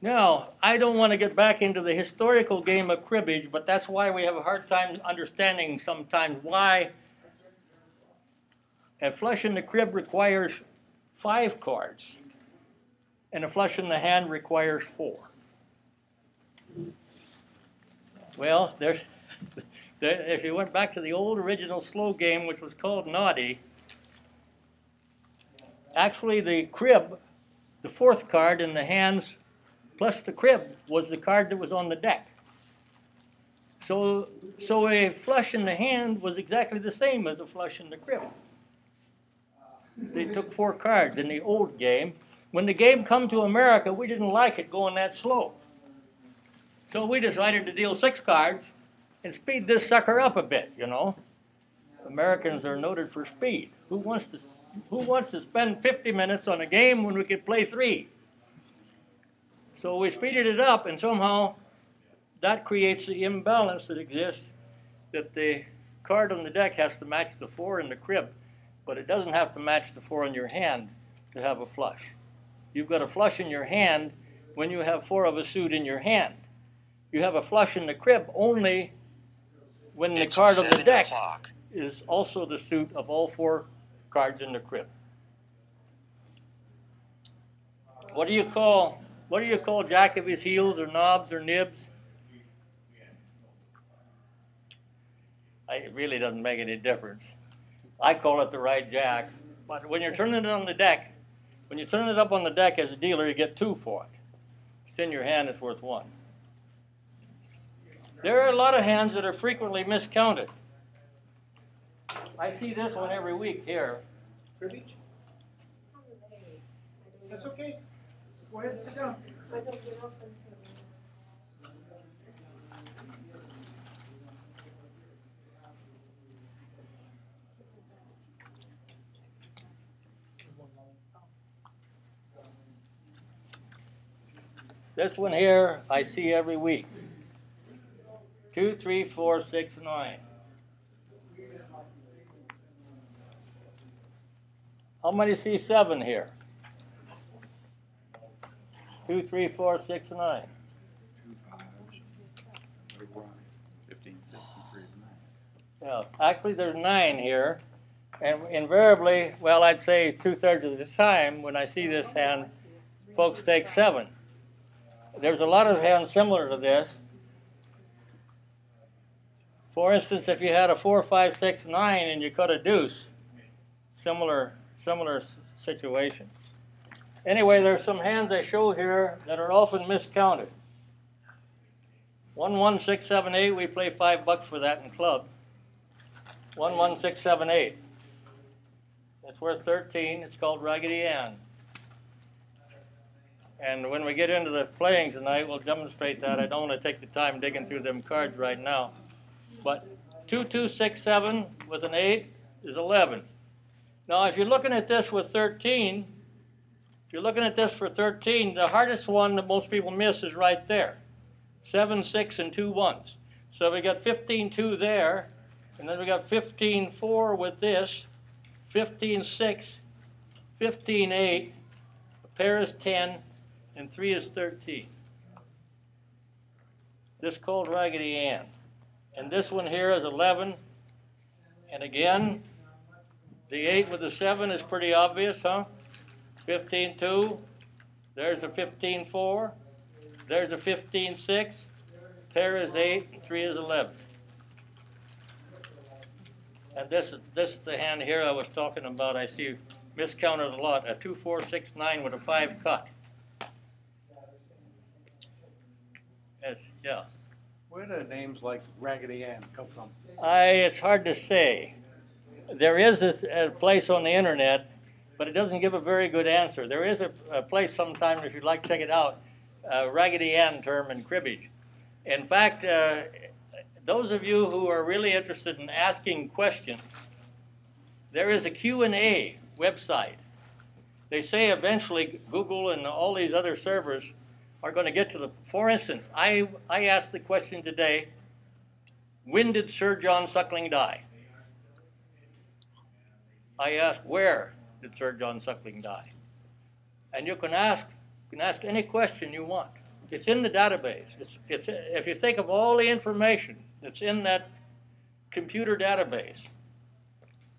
Now, I don't want to get back into the historical game of cribbage, but that's why we have a hard time understanding sometimes why a flush in the crib requires 5 cards, and a flush in the hand requires 4. Well, if you went back to the old original slow game, which was called Naughty, actually the crib, the 4th card in the hands plus the crib was the card that was on the deck. So a flush in the hand was exactly the same as a flush in the crib. They took 4 cards in the old game. When the game come to America, we didn't like it going that slow. So we decided to deal 6 cards and speed this sucker up a bit, you know. Americans are noted for speed. Who wants to spend 50 minutes on a game when we could play 3? So we speeded it up, and somehow that creates the imbalance that exists, that the card on the deck has to match the 4 in the crib, but it doesn't have to match the 4 in your hand to have a flush. You've got a flush in your hand when you have 4 of a suit in your hand. You have a flush in the crib only when the card on the deck is also the suit of all 4 cards in the crib. What do you call jack of his heels or knobs or nibs? It really doesn't make any difference. I call it the right jack. But when you're turning it on the deck, when you turn it up on the deck as a dealer, you get 2 for it. If it's in your hand, it's worth 1. There are a lot of hands that are frequently miscounted. I see this one every week here. Cribbage? That's okay. Go ahead and sit down. This one here I see every week. 2, 3, 4, 6, 9. How many see 7 here? 2, 3, 4, 6, 9. 15, 6, and 3 is 9. Yeah, actually there's 9 here. And invariably, well, I'd say 2/3 of the time when I see this hand, folks take 7. There's a lot of hands similar to this. For instance, if you had a 4, 5, 6, 9 and you cut a deuce, similar situation. Anyway, there's some hands I show here that are often miscounted. 1, 1, 6, 7, 8, we play $5 for that in club. 1, 1, 6, 7, 8. It's worth 13. It's called Raggedy Ann. And when we get into the playing tonight, we'll demonstrate that. I don't want to take the time digging through them cards right now. But 2, 2, 6, 7 with an 8 is 11. Now, if you're looking at this with 13, if you're looking at this for 13, the hardest one that most people miss is right there. 7, 6, and 2 1s. So we got 15, 2 there, and then we got 15, 4 with this, 15, 6, 15, 8, a pair is 10, and 3 is 13. This called Raggedy Ann. And this one here is 11. And again, the 8 with the 7 is pretty obvious, huh? 15, 2. There's a 15, 4. There's a 15, 6. Pair is 8, and 3 is 11. And this is the hand here I was talking about. I see miscounted a lot. A 2, 4, 6, 9 with a 5 cut. Yeah. Where do names like Raggedy Ann come from? It's hard to say. There is a place on the internet, but it doesn't give a very good answer. There is a place sometime, if you'd like to check it out, Raggedy Ann term in cribbage. In fact, those of you who are really interested in asking questions, there is a Q&A website. They say eventually Google and all these other servers are going to get to the, for instance, I asked the question today, when did Sir John Suckling die? I asked, where did Sir John Suckling die? And you can ask any question you want. It's in the database. It's if you think of all the information that's in that computer database,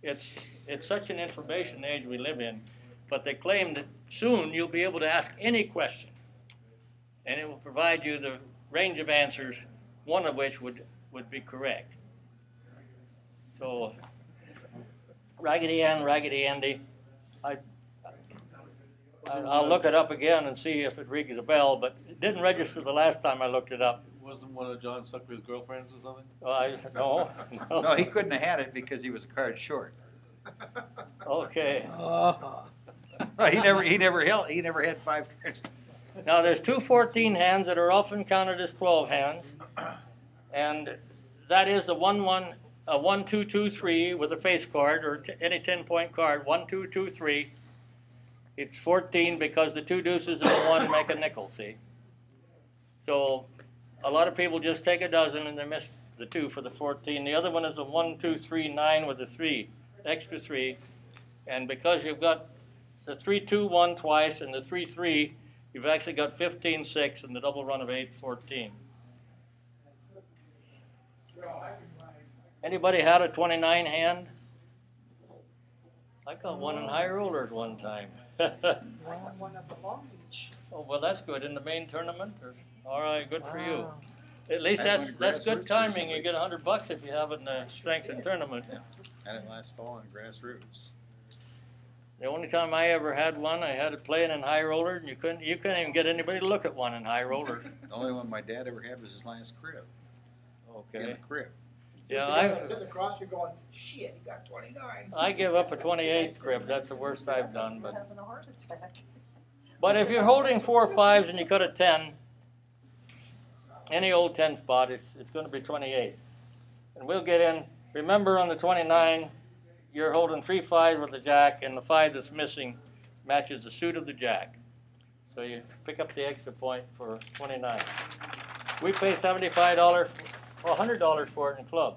it's such an information age we live in. But they claim that soon you'll be able to ask any question, and it will provide you the range of answers, one of which would be correct. So, Raggedy Ann, Raggedy Andy, I'll look it up again and see if it rings a bell, but it didn't register the last time I looked it up. Wasn't one of John Suckley's girlfriends or something? No. No, he couldn't have had it because he was a card short. Okay. No, he never had 5 cards. Now there's two 14 hands that are often counted as 12 hands, and that is a 1-1, a 1-2-2-3 with a face card or any 10-point card. 1-2-2-3. It's 14 because the 2 deuces and a 1 make a nickel. See, so a lot of people just take a dozen and they miss the 2 for the 14. The other one is a 1-2-3-9 with a 3, extra 3, and because you've got the 3-2-1 twice and the 3-3, you've actually got 15-6 and the double run of 8-14. Anybody had a 29 hand? I got one in high rollers one time. One of the Long Beach. Oh, well, that's good. In the main tournament? All right, good for you. Wow. At least I that's went good grassroots timing. recently. You get $100 if you have it in the strength tournament. Yeah. Had it last fall on grassroots. The only time I ever had one, I had it playing in high rollers, and you couldn't even get anybody to look at one in high rollers. The only one my dad ever had was his last crib. In Okay. the crib. Yeah, Just the guy sitting across, you're going, shit, he got 29. I give up a 28 crib. That's the worst I've done. You're having a heart attack. But if you're holding 4 5s and you cut a 10, any old 10 spot, it's going to be 28. And we'll get in. Remember on the 29, you're holding 3 5s with the jack, and the 5 that's missing matches the suit of the jack. So you pick up the extra point for 29. We pay $75, or $100 for it in club.